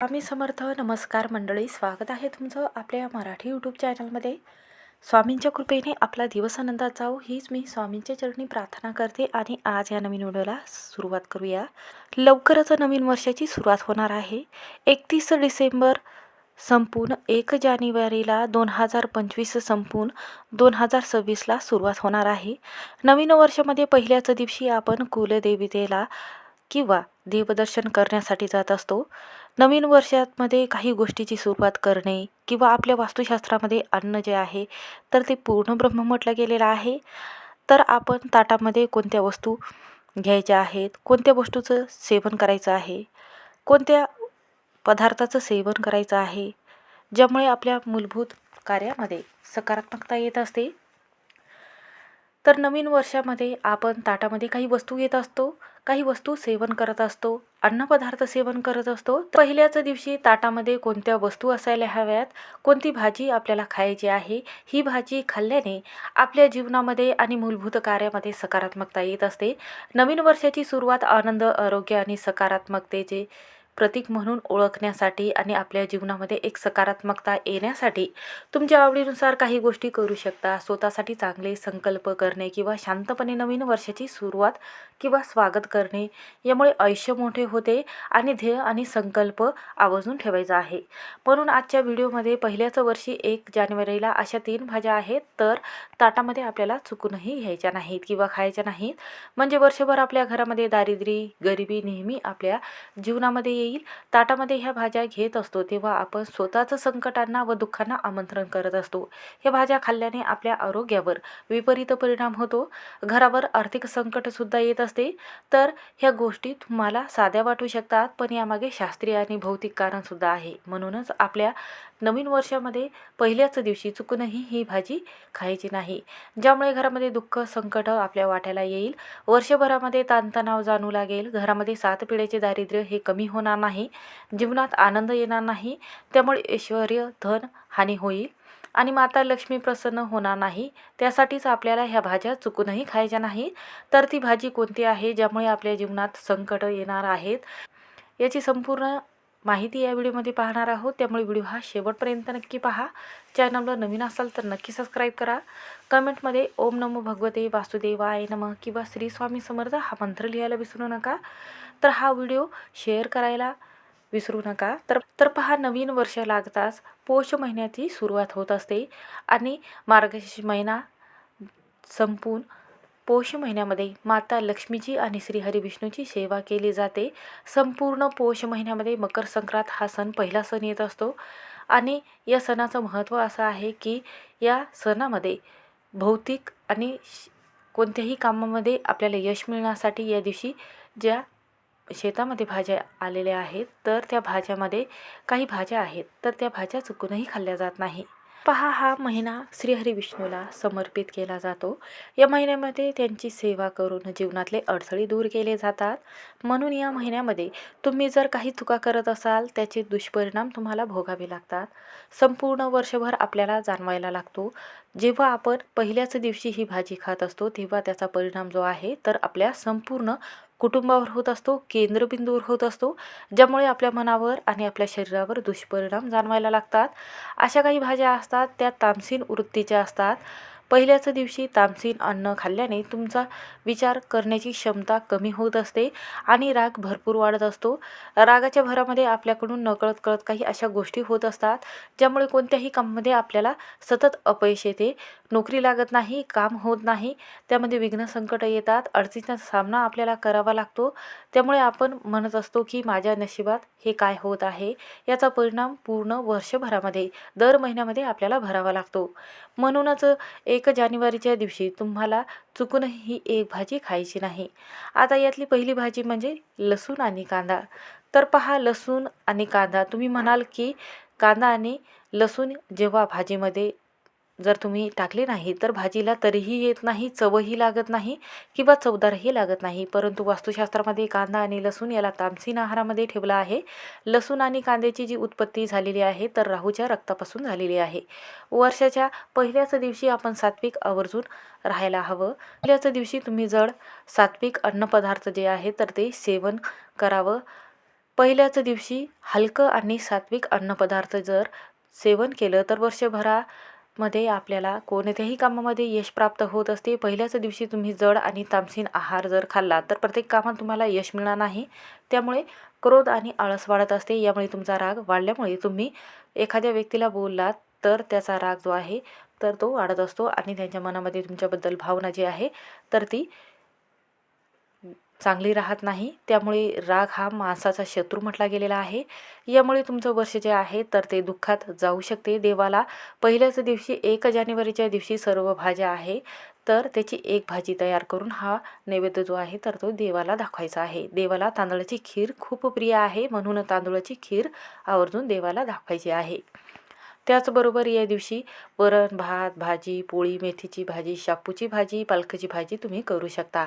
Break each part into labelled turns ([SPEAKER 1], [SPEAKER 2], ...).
[SPEAKER 1] स्वामी समर्थ. नमस्कार मंडळी, स्वागत आहे तुमचं आपल्या या मराठी यूट्यूब चॅनलमध्ये. स्वामींच्या कृपेने आपला दिवस आनंदात जाऊ हीच मी स्वामींच्या चरणी प्रार्थना करते. आणि आज या नवीन व्हिडिओला सुरुवात करूया. लवकरच नवीन वर्षाची सुरुवात होणार आहे. 31 डिसेंबर संपून 1 जानेवारीला 2025 संपून 2026ला सुरुवात होणार आहे. नवीन वर्षामध्ये पहिल्याच दिवशी आपण कुलदेवतेला किंवा देवदर्शन करण्यासाठी जात असतो. नवीन वर्षामध्ये काही गोष्टीची सुरुवात करणे किंवा आपल्या वास्तुशास्त्रामध्ये अन्न जे आहे तर ते पूर्ण ब्रह्म म्हटलं गेलेलं आहे. तर आपण ताटामध्ये कोणत्या वस्तू घ्यायच्या आहेत, कोणत्या वस्तूचं सेवन करायचं आहे, कोणत्या पदार्थाचं सेवन करायचं आहे, ज्यामुळे आपल्या मूलभूत कार्यामध्ये सकारात्मकता येत असते. तर नवीन वर्षामध्ये आपण ताटामध्ये काही वस्तू घेत असतो, काही वस्तू सेवन करत असतो, अन्नपदार्थ सेवन करत असतो. पहिल्याच दिवशी ताटामध्ये कोणत्या वस्तू असायला हव्यात, कोणती भाजी आपल्याला खायची आहे, ही भाजी खाल्ल्याने आपल्या जीवनामध्ये आणि मूलभूत कार्यामध्ये सकारात्मकता येत असते. नवीन वर्षाची सुरुवात आनंद, आरोग्य आणि सकारात्मकतेचे प्रतीक म्हणून ओळखण्यासाठी आणि आपल्या जीवनामध्ये एक सकारात्मकता येण्यासाठी तुमच्या आवडीनुसार काही गोष्टी करू शकता. स्वतःसाठी चांगले संकल्प करणे किंवा शांतपणे नवीन वर्षाची सुरुवात किंवा स्वागत करणे, यामुळे आयुष्य मोठे होते आणि ध्येय आणि संकल्प आवर्जून ठेवायचा आहे. म्हणून आजच्या व्हिडिओमध्ये पहिल्याच वर्षी 1 जानेवारीला अशा 3 भाज्या आहेत, तर ताटामध्ये आपल्याला चुकूनही घ्यायच्या नाहीत किंवा खायच्या नाहीत. म्हणजे वर्षभर आपल्या घरामध्ये दारिद्र्य, गरिबी नेहमी आपल्या जीवनामध्ये येईल. ताटामध्ये ह्या भाज्या घेत असतो तेव्हा आपण स्वतःचं संकटांना व दुःखांना आमंत्रण करत असतो. ह्या भाज्या खाल्ल्याने आपल्या आरोग्यावर विपरीत परिणाम होतो, घरावर आर्थिक संकटसुद्धा येत असते. तर ह्या गोष्टी तुम्हाला साध्या वाटू शकतात, पण यामागे शास्त्रीय आणि भौतिक कारणसुद्धा आहे. म्हणूनच आपल्या नवीन वर्षामध्ये पहिल्याच दिवशी चुकूनही ही भाजी खायची नाही, ज्यामुळे घरामध्ये दुःख, संकट आपल्या वाट्याला येईल. वर्षभरामध्ये ताणतणाव जाणू लागेल, घरामध्ये 7 पिढ्याचे दारिद्र्य हे कमी होणार नाही, जीवनात आनंद येणार नाही, त्यामुळे ऐश्वर्य, धन हानी होईल आणि माता लक्ष्मी प्रसन्न होणार नाही. त्यासाठीच आपल्याला ह्या भाज्या चुकूनही खायच्या नाही. तर ती भाजी कोणती आहे ज्यामुळे आपल्या जीवनात संकट येणार आहेत, याची संपूर्ण माहिती या व्हिडिओमध्ये पाहणार आहोत. त्यामुळे व्हिडिओ हा शेवटपर्यंत नक्की पहा. चॅनलवर नवीन असाल तर नक्की सबस्क्राईब करा. कमेंटमध्ये ओम नमो भगवते वासुदेवाय नमः किंवा श्री स्वामी समर्थ हा मंत्र लिहायला विसरू नका. तर हा व्हिडिओ शेअर करायला विसरू नका. तर पहा, नवीन वर्ष लागताच पौष महिन्याची सुरुवात होत असते आणि मार्गशीर्ष महिना संपून पौष महिन्यामध्ये माता लक्ष्मीची आणि श्रीहरी विष्णूची सेवा केली जाते. संपूर्ण पौष महिन्यामध्ये मकर संक्रांत हा सण पहिला सण येत असतो आणि या सणाचं महत्त्व असं आहे की या सणामध्ये भौतिक आणि कोणत्याही कामामध्ये आपल्याला यश मिळण्यासाठी या दिवशी ज्या शेतामध्ये भाज्या आलेल्या आहेत तर त्या भाज्यामध्ये काही भाज्या आहेत तर त्या भाज्या चुकूनही खाल्ल्या जात नाही. पहा, हा महिना श्रीहरी विष्णूला समर्पित केला जातो. या महिन्यामध्ये त्यांची सेवा करून जीवनातले अडथळे दूर केले जातात. म्हणून या महिन्यामध्ये तुम्ही जर काही चुका करत असाल त्याचे दुष्परिणाम तुम्हाला भोगावे लागतात. संपूर्ण वर्षभर आपल्याला जाणवायला लागतो. जेव्हा आपण पहिल्याच दिवशी ही भाजी खात असतो तेव्हा त्याचा परिणाम जो आहे तर आपल्या संपूर्ण कुटुंबावर होत असतो, केंद्रबिंदूवर होत असतो, ज्यामुळे आपल्या मनावर आणि आपल्या शरीरावर दुष्परिणाम जाणवायला लागतात. अशा काही भाज्या असतात त्या तामसीन वृत्तीच्या असतात. पहिल्याच दिवशी तामसीन अन्न खाल्ल्याने तुमचा विचार करण्याची क्षमता कमी होत असते आणि राग भरपूर वाढत असतो. रागाच्या भरामध्ये आपल्याकडून नकळत कळत काही अशा गोष्टी होत असतात ज्यामुळे कोणत्याही कामामध्ये आपल्याला सतत अपयश येते, नोकरी लागत नाही, काम होत नाही, त्यामध्ये विघ्न संकट येतात, अडचणीचा सामना आपल्याला करावा लागतो. त्यामुळे आपण म्हणत असतो की माझ्या नशिबात हे काय होत आहे, याचा परिणाम पूर्ण वर्षभरामध्ये दर महिन्यामध्ये आपल्याला भरावा लागतो. म्हणूनच 1 जानेवारीच्या दिवशी तुम्हाला चुकूनही एक भाजी खायची नाही. आता यातली पहिली भाजी म्हणजे लसूण आणि कांदा. तर पहा, लसूण आणि कांदा, तुम्ही म्हणाल की कांदा आणि लसूण जेव्हा भाजीमध्ये जर तुम्ही टाकले नाही तर भाजीला तरीही येत नाही, चवही लागत नाही किंवा चवदारही लागत नाही. परंतु वास्तुशास्त्रामध्ये कांदा आणि लसूण याला तामसीन आहारामध्ये ठेवला आहे. लसूण आणि कांद्याची जी उत्पत्ती झालेली आहे तर राहूच्या रक्तापासून झालेली आहे. वर्षाच्या पहिल्याच दिवशी आपण सात्विक आवर्जून राहायला हवं. पहिल्याच दिवशी तुम्ही जड सात्विक अन्नपदार्थ जे आहे तर ते सेवन करावं. पहिल्याच दिवशी हलकं आणि सात्विक अन्नपदार्थ जर सेवन केलं तर वर्षभरामध्ये आपल्याला कोणत्याही कामामध्ये यश प्राप्त होत असते. पहिल्याच दिवशी तुम्ही जड आणि तामसीन आहार जर खाल्ला तर प्रत्येक कामात तुम्हाला यश मिळणार नाही. त्यामुळे क्रोध आणि आळस वाढत असते. यामुळे तुमचा राग वाढल्यामुळे तुम्ही एखाद्या व्यक्तीला बोललात तर त्याचा राग जो आहे तर तो वाढत असतो आणि त्यांच्या मनामध्ये तुमच्याबद्दल भावना जी आहे तर ती चांगली राहत नाही. त्यामुळे राग हा माणसाचा शत्रू म्हटला गेलेला आहे. यामुळे तुमचं वर्ष जे आहे तर ते दुःखात जाऊ शकते. देवाला पहिल्याच दिवशी 1 जानेवारीच्या दिवशी सर्व भाज्या आहे तर त्याची एक भाजी तयार करून हा नैवेद्य जो आहे तर तो देवाला दाखवायचा आहे. देवाला तांदळाची खीर खूप प्रिय आहे म्हणून तांदूळाची खीर आवर्जून देवाला दाखवायची आहे. त्याचबरोबर या दिवशी वरण भात भाजी पोळी मेथीची भाजी शापूची भाजी पालकाची भाजी तुम्ही करू शकता.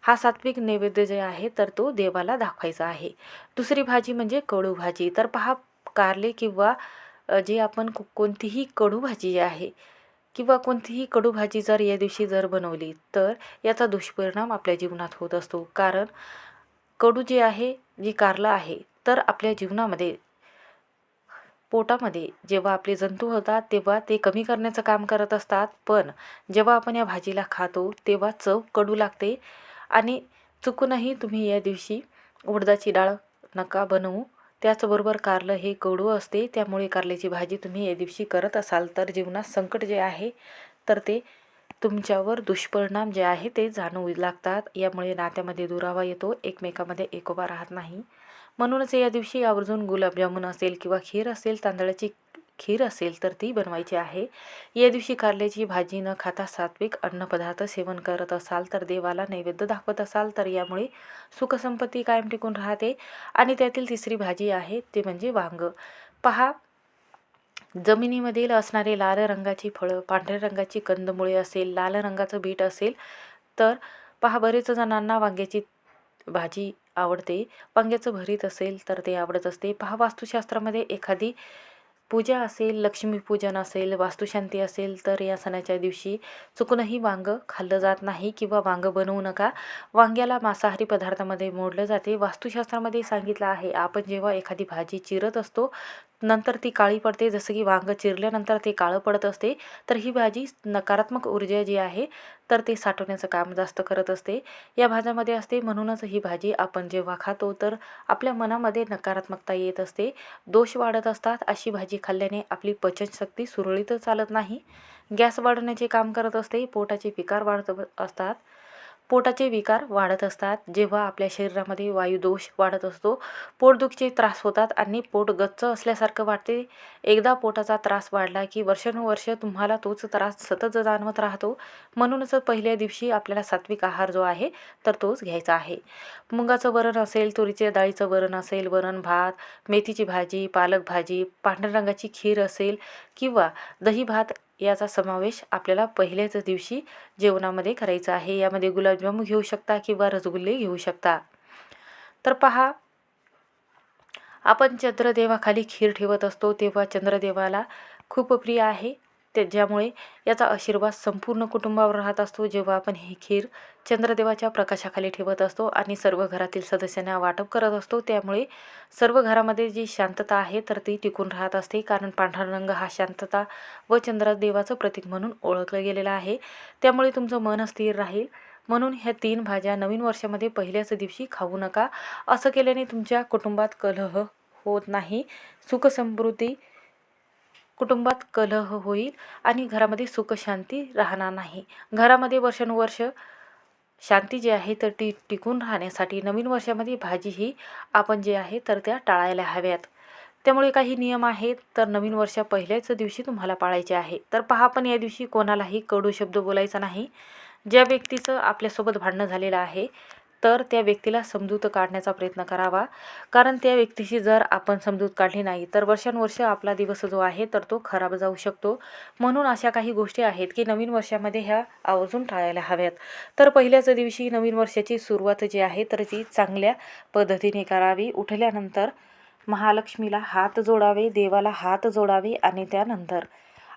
[SPEAKER 1] हा सात्विक नैवेद्य जे आहे तर तो देवाला दाखवायचा आहे. दुसरी भाजी म्हणजे कडू भाजी. तर पहा, कारले किंवा जे आपण कोणतीही कडू भाजी जी आहे किंवा कोणतीही कडू भाजी जर या दिवशी जर बनवली तर याचा दुष्परिणाम आपल्या जीवनात होत असतो. कारण कडू जे आहे जी कारलं आहे तर आपल्या जीवनामध्ये पोटामध्ये जेव्हा आपले जंतू होतात तेव्हा ते कमी करण्याचं काम करत असतात. पण जेव्हा आपण या भाजीला खातो तेव्हा चव कडू लागते. आणि चुकूनही तुम्ही या दिवशी उडदाची डाळ नका बनवू. त्याचबरोबर कारलं हे कडू असते. त्यामुळे कारल्याची भाजी तुम्ही या दिवशी करत असाल तर जीवनात संकट जे आहे तर ते तुमच्यावर दुष्परिणाम जे आहे ते जाणवू लागतात. यामुळे नात्यामध्ये दुरावा येतो, एकमेकामध्ये एकोपा राहत नाही. म्हणूनच या दिवशी आवर्जून गुलाबजामुन असेल किंवा खीर असेल, तांदळाची खीर असेल तर ती बनवायची आहे. या दिवशी कारल्याची भाजी न खाता सात्विक अन्नपदार्थ सेवन करत असाल तर देवाला नैवेद्य दाखवत असाल तर यामुळे सुखसंपत्ती कायम टिकून राहते. आणि त्यातील तिसरी भाजी आहे ते म्हणजे वांग. पहा, जमिनीमधील असणारे लाल रंगाची फळं, पांढऱ्या रंगाची कंदमुळे असेल, लाल रंगाचं बीट असेल तर पहा, बरेच जणांना वांग्याची भाजी आवडते. वांग्याचं भरीत असेल तर ते आवडत असते. पहा, वास्तुशास्त्रामध्ये एखादी पूजा असेल, लक्ष्मीपूजन असेल, वास्तुशांती असेल तर या सणाच्या दिवशी चुकूनही वांग खाल्लं जात नाही किंवा वांग बनवू नका. वांग्याला मांसाहारी पदार्थामध्ये मोडलं जाते. वास्तुशास्त्रामध्ये सांगितलं आहे आपण जेव्हा एखादी भाजी चिरत असतो नंतर ती काळी पडते, जसं की वांग चिरल्यानंतर ते काळं पडत असते तर ही भाजी नकारात्मक ऊर्जा जी आहे तर ते साठवण्याचं काम जास्त करत असते, या भाज्यामध्ये असते. म्हणूनच ही भाजी आपण जेव्हा खातो तर आपल्या मनामध्ये नकारात्मकता येत असते, दोष वाढत असतात. अशी भाजी खाल्ल्याने आपली पचनशक्ती सुरळीत चालत नाही, गॅस वाढवण्याचे काम करत असते, पोटाचे विकार वाढत असतात. जेव्हा आपल्या शरीरामध्ये वायुदोष वाढत असतो, पोटदुखीचे त्रास होतात आणि पोट गच्च असल्यासारखं वाटते. एकदा पोटाचा त्रास वाढला की वर्षानुवर्ष तुम्हाला तोच त्रास सतत जाणवत राहतो. म्हणूनच पहिल्या दिवशी आपल्याला सात्विक आहार जो आहे तर तोच घ्यायचा आहे. मुगाचं वरण असेल, तुरीच्या डाळीचं वरण असेल, वरण भात, मेथीची भाजी, पालक भाजी, पांढऱ्या रंगाची खीर असेल किंवा दही भात याचा समावेश आपल्याला पहिल्याच दिवशी जेवणामध्ये करायचा आहे. यामध्ये गुलाबजामुन घेऊ शकता किंवा रसगुल्ले घेऊ शकता. तर पहा, आपण चंद्रदेवाखाली खीर ठेवत असतो तेव्हा चंद्रदेवाला खूप प्रिय आहे, त्याच्यामुळे याचा आशीर्वाद संपूर्ण कुटुंबावर राहत असतो. जेव्हा आपण ही खीर चंद्रदेवाच्या प्रकाशाखाली ठेवत असतो आणि सर्व घरातील सदस्यांना वाटप करत असतो त्यामुळे सर्व घरामध्ये जी शांतता आहे तर ती टिकून राहत असते. कारण पांढरा रंग हा शांतता व चंद्रदेवाचं प्रतीक म्हणून ओळखलं गेलेलं आहे. त्यामुळे तुमचं मन स्थिर राहील. म्हणून ह्या 3 भाज्या नवीन वर्षामध्ये पहिल्याच दिवशी खाऊ नका. असं केल्याने तुमच्या कुटुंबात कलह होत नाही, सुखसमृद्धी कुटुंबात कलह होईल आणि घरामध्ये सुखशांती राहणार नाही. घरामध्ये वर्षानुवर्ष शांती जी आहे तर ती टिकून राहण्यासाठी नवीन वर्षामध्ये भाजी ही आपण जे आहे तर त्या टाळायला हव्यात. त्यामुळे काही नियम आहेत तर नवीन वर्षा पहिल्याच दिवशी तुम्हाला पाळायचे आहे. तर पहा, पण या दिवशी कोणालाही कडू शब्द बोलायचा नाही. ज्या व्यक्तीचं आपल्यासोबत भांडणं झालेलं आहे तर त्या व्यक्तीला समजूत काढण्याचा प्रयत्न करावा. कारण त्या व्यक्तीशी जर आपण समजूत काढली नाही तर वर्षानुवर्ष आपला दिवस जो आहे तर तो खराब जाऊ शकतो. म्हणून अशा काही गोष्टी आहेत की नवीन वर्षामध्ये ह्या आवर्जून टाळायला हव्यात. तर पहिल्याच दिवशी नवीन वर्षाची सुरुवात जी आहे तर ती चांगल्या पद्धतीने करावी. उठल्यानंतर महालक्ष्मीला हात जोडावे, देवाला हात जोडावे आणि त्यानंतर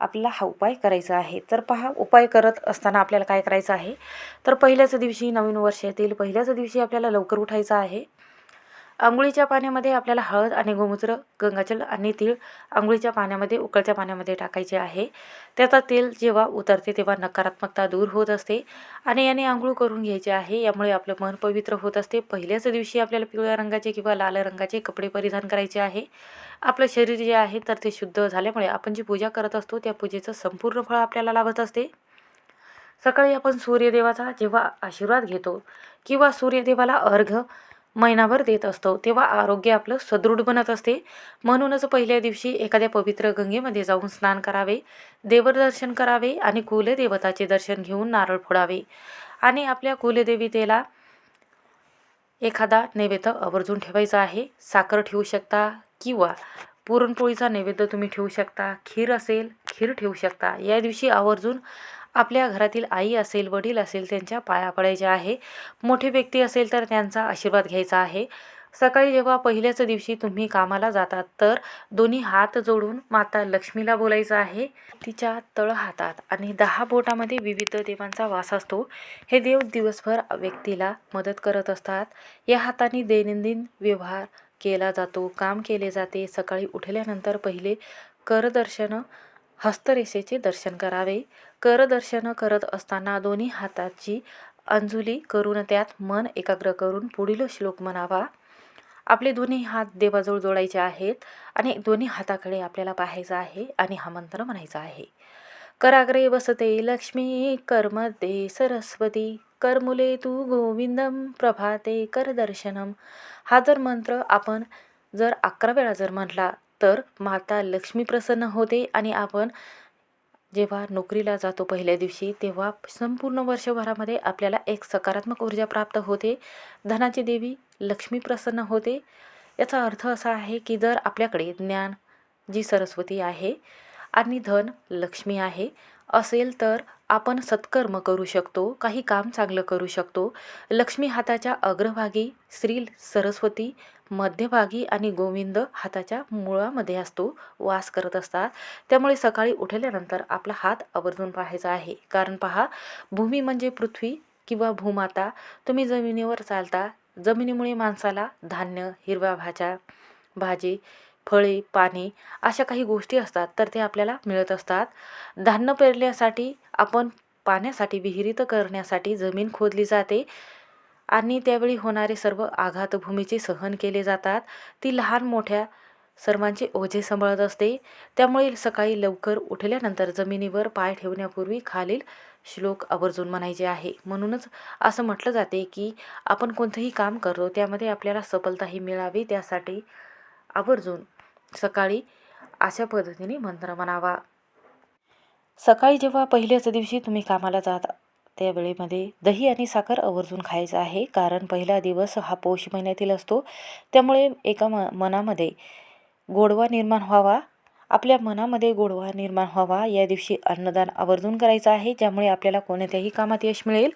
[SPEAKER 1] आपल्याला हा उपाय करायचा आहे. तर पहा, उपाय करत असताना आपल्याला काय करायचं आहे, तर पहिल्याच दिवशी नवीन वर्ष येतील, पहिल्याच दिवशी आपल्याला लवकर उठायचं आहे. अंघोळीच्या पाण्यामध्ये आपल्याला हळद आणि गोमूत्र, गंगाजल आणि तीळ अंघोळीच्या पाण्यामध्ये, उकळत्या पाण्यामध्ये टाकायचे आहे. त्याचा तेल जेव्हा उतरते तेव्हा नकारात्मकता दूर होत असते आणि याने आंघोळ करून घ्यायचे आहे. यामुळे आपलं मन पवित्र होत असते. पहिल्याच दिवशी आपल्याला पिवळ्या रंगाचे किंवा लाल रंगाचे कपडे परिधान करायचे आहे. आपलं शरीर जे आहे तर ते शुद्ध झाल्यामुळे आपण जी पूजा करत असतो त्या पूजेचं संपूर्ण फळ आपल्याला लाभत असते. सकाळी आपण सूर्यदेवाचा जेव्हा आशीर्वाद घेतो किंवा सूर्यदेवाला अर्घ्य महिनाभर देत असतो तेव्हा आरोग्य आपलं सदृढ बनत असते. म्हणूनच पहिल्या दिवशी एखाद्या पवित्र गंगेमध्ये जाऊन स्नान करावे, देवदर्शन करावे आणि कुलदेवताचे दर्शन घेऊन नारळ फोडावे आणि आपल्या कुलदेवतेला एखादा नैवेद्य आवर्जून ठेवायचा आहे. साखर ठेवू शकता किंवा पुरणपोळीचा नैवेद्य तुम्ही ठेवू शकता, खीर असेल खीर ठेवू शकता. या दिवशी आवर्जून आपल्या घरातील आई असेल, वडील असेल त्यांच्या पाया पडायचे आहे. मोठे व्यक्ती असेल तर त्यांचा आशीर्वाद घ्यायचा आहे. सकाळी जेव्हा पहिल्याच दिवशी तुम्ही कामाला जातात तर दोन्ही हात जोडून माता लक्ष्मीला बोलायचं आहे. तिच्या तळहातात आणि 10 बोटामध्ये विविध देवांचा वास असतो. हे देव दिवसभर व्यक्तीला मदत करत असतात. या हाताने दैनंदिन व्यवहार केला जातो, काम केले जाते. सकाळी उठल्यानंतर पहिले करदर्शन, हस्तरेषेचे दर्शन करावे. करदर्शन करत असताना दोन्ही हाताची अंजुली करून त्यात मन एकाग्र करून पुढील श्लोक म्हणावा. आपले दोन्ही हात देवाजवळ जोडायचे आहेत आणि दोन्ही हाताकडे आपल्याला पाहायचं आहे आणि हा मंत्र म्हणायचा आहे. कराग्रे वसते लक्ष्मी, करमध्ये सरस्वती, करमुले तू गोविंदम, प्रभाते करदर्शनम. हा जर मंत्र आपण जर 11 वेळा जर म्हटला तर माता लक्ष्मी प्रसन्न होते आणि आपण जेव्हा नोकरीला जातो पहिल्या दिवशी तेव्हा संपूर्ण वर्षभरामध्ये आपल्याला एक सकारात्मक ऊर्जा प्राप्त होते. धनाची देवी लक्ष्मी प्रसन्न होते. याचा अर्थ असा आहे की जर आपल्याकडे ज्ञान जी सरस्वती आहे आणि धन लक्ष्मी आहे असेल तर आपण सत्कर्म करू शकतो, काही काम चांगलं करू शकतो. लक्ष्मी हाताच्या अग्रभागी, श्री सरस्वती मध्यभागी आणि गोविंद हाताच्या मुळामध्ये असतो, वास करत असतात. त्यामुळे सकाळी उठल्यानंतर आपला हात आवर्जून पाहायचा आहे. कारण पहा, भूमी म्हणजे पृथ्वी किंवा भूमाता. तुम्ही जमिनीवर चालता, जमिनीमुळे माणसाला धान्य, हिरव्या भाजी, फळे, पाणी अशा काही गोष्टी असतात तर ते आपल्याला मिळत असतात. धान्य पेरण्यासाठी आपण पाण्यासाठी विहिरीत करण्यासाठी जमीन खोदली जाते आणि त्यावेळी होणारे सर्व आघात भूमीचे सहन केले जातात. ती लहान मोठ्या सर्वांचे ओझे सांभाळत असते. त्यामुळे सकाळी लवकर उठल्यानंतर जमिनीवर पाय ठेवण्यापूर्वी खालील श्लोक आवर्जून म्हणायचे आहे. म्हणूनच असं म्हटलं जाते की आपण कोणतंही काम करतो त्यामध्ये आपल्याला सफलताही मिळावी, त्यासाठी आवर्जून सकाळी अशा पद्धतीने मंत्र म्हणावा. सकाळी जेव्हा पहिल्याच दिवशी तुम्ही कामाला जाता त्या वेळेमध्ये दही आणि साखर आवर्जून खायचं आहे. कारण पहिला दिवस हा पौष महिन्यातील असतो. त्यामुळे एका मनामध्ये गोडवा निर्माण व्हावा, आपल्या मनामध्ये गोडवा निर्माण व्हावा. या दिवशी अन्नदान आवर्जून करायचं आहे, ज्यामुळे आपल्याला कोणत्याही कामात यश मिळेल,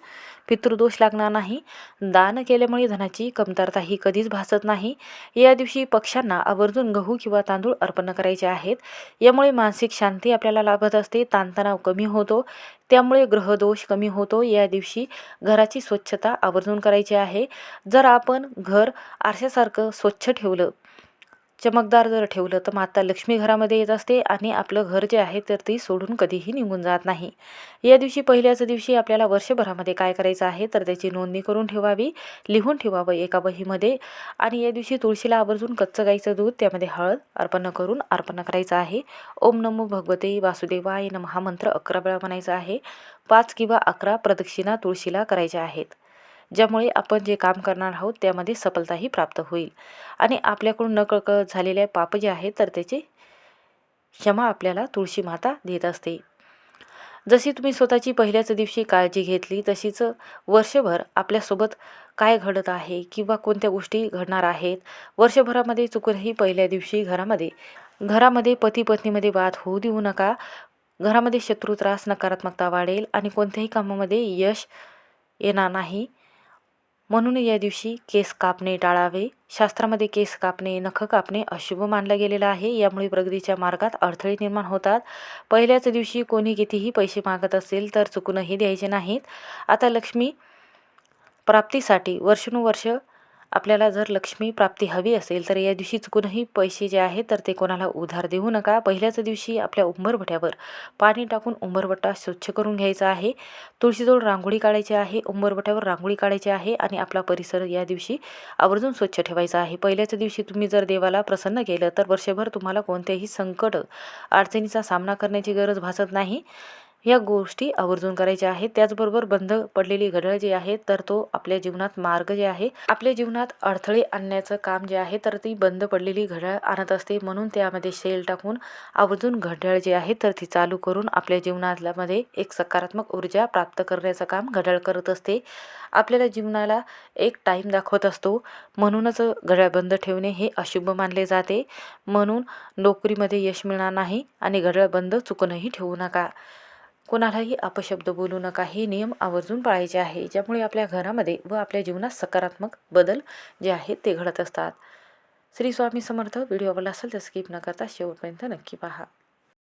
[SPEAKER 1] पितृदोष लागणार नाही. दान केल्यामुळे धनाची कमतरताही कधीच भासत नाही. या दिवशी पक्ष्यांना आवर्जून गहू किंवा तांदूळ अर्पण करायचे आहेत. यामुळे मानसिक शांती आपल्याला लाभत असते, ताणतणाव कमी होतो, त्यामुळे ग्रहदोष कमी होतो. या दिवशी घराची स्वच्छता आवर्जून करायची आहे. जर आपण घर आरशासारखं स्वच्छ ठेवलं, चमकदार जर ठेवलं तर माता लक्ष्मी घरामध्ये येत असते आणि आपलं घर जे आहे तर ती सोडून कधीही निघून जात नाही. या दिवशी पहिल्याच दिवशी आपल्याला वर्षभरामध्ये काय करायचं आहे तर त्याची नोंदणी करून ठेवावी, लिहून ठेवावं एका वहीमध्ये. आणि या दिवशी तुळशीला आवर्जून कच्चं गाईचं दूध त्यामध्ये हळद अर्पण करून अर्पण करायचं आहे. ओम नमो भगवते वासुदेवाय नमः हा मंत्र 11 वेळा म्हणायचा आहे. 5 किंवा 11 प्रदक्षिणा तुळशीला करायच्या आहेत, ज्यामुळे आपण जे काम करणार आहोत त्यामध्ये सफलताही प्राप्त होईल आणि आपल्याकडून नकळत झालेले पाप जे आहेत तर त्याची क्षमा आपल्याला तुळशी माता देत असते. जशी तुम्ही स्वतःची पहिल्याच दिवशी काळजी घेतली तशीच वर्षभर आपल्यासोबत काय घडत आहे किंवा कोणत्या गोष्टी घडणार आहेत, वर्षभरामध्ये चुकूनही पहिल्या दिवशी घरामध्ये पती पत्नीमध्ये वाद होऊ देऊ नका. घरामध्ये शत्रू त्रास, नकारात्मकता वाढेल आणि कोणत्याही कामामध्ये यश येणार नाही. म्हणून या दिवशी केस कापणे टाळावे. शास्त्रामध्ये केस कापणे, नख कापणे अशुभ मानलं गेलेलं आहे. यामुळे प्रगतीच्या मार्गात अडथळे निर्माण होतात. पहिल्याच दिवशी कोणी कितीही पैसे मागत असेल तर चुकूनही द्यायचे नाहीत. आता लक्ष्मी प्राप्तीसाठी वर्षानुवर्ष आपल्याला जर लक्ष्मी प्राप्ती हवी असेल तर या दिवशी चुकूनही पैसे जे आहेत तर ते कोणाला उधार देऊ नका. पहिल्याच दिवशी आपल्या उंबरवट्यावर पाणी टाकून उंबरवटा स्वच्छ करून घ्यायचा आहे. तुळशीजवळ रांगोळी काढायची आहे, उंबरवट्यावर रांगोळी काढायची आहे आणि आपला परिसर या दिवशी आवर्जून स्वच्छ ठेवायचा आहे. पहिल्याच दिवशी तुम्ही जर देवाला प्रसन्न केलं तर वर्षभर तुम्हाला कोणत्याही संकट अडचणीचा सामना करण्याची गरज भासत नाही. या गोष्टी आवर्जून करायच्या आहेत. त्याचबरोबर बंद पडलेली घड्याळ जी आहे तर तो आपल्या जीवनात मार्ग जे आहे, आपल्या जीवनात अडथळे आणण्याचं काम जे आहे तर ती बंद पडलेली घड्याळ आणत असते. म्हणून त्यामध्ये सेल टाकून आवर्जून घड्याळ जे आहे तर ती चालू करून आपल्या जीवनामध्ये एक सकारात्मक ऊर्जा प्राप्त करण्याचं काम घड्याळ करत असते. आपल्याला जीवनाला एक टाईम दाखवत असतो. म्हणूनच घड्याळ बंद ठेवणे हे अशुभ मानले जाते. म्हणून नोकरीमध्ये यश मिळणार नाही आणि घड्याळ बंद चुकूनही ठेवू नका. कोणालाही अपशब्द बोलू नका. हे नियम आवर्जून पाळायचे आहे, ज्यामुळे आपल्या घरामध्ये व आपल्या जीवनात सकारात्मक बदल जे आहेत ते घडत असतात. श्री स्वामी समर्थ. व्हिडिओ आवडला असेल तर स्किप न करता शेवटपर्यंत नक्की पहा.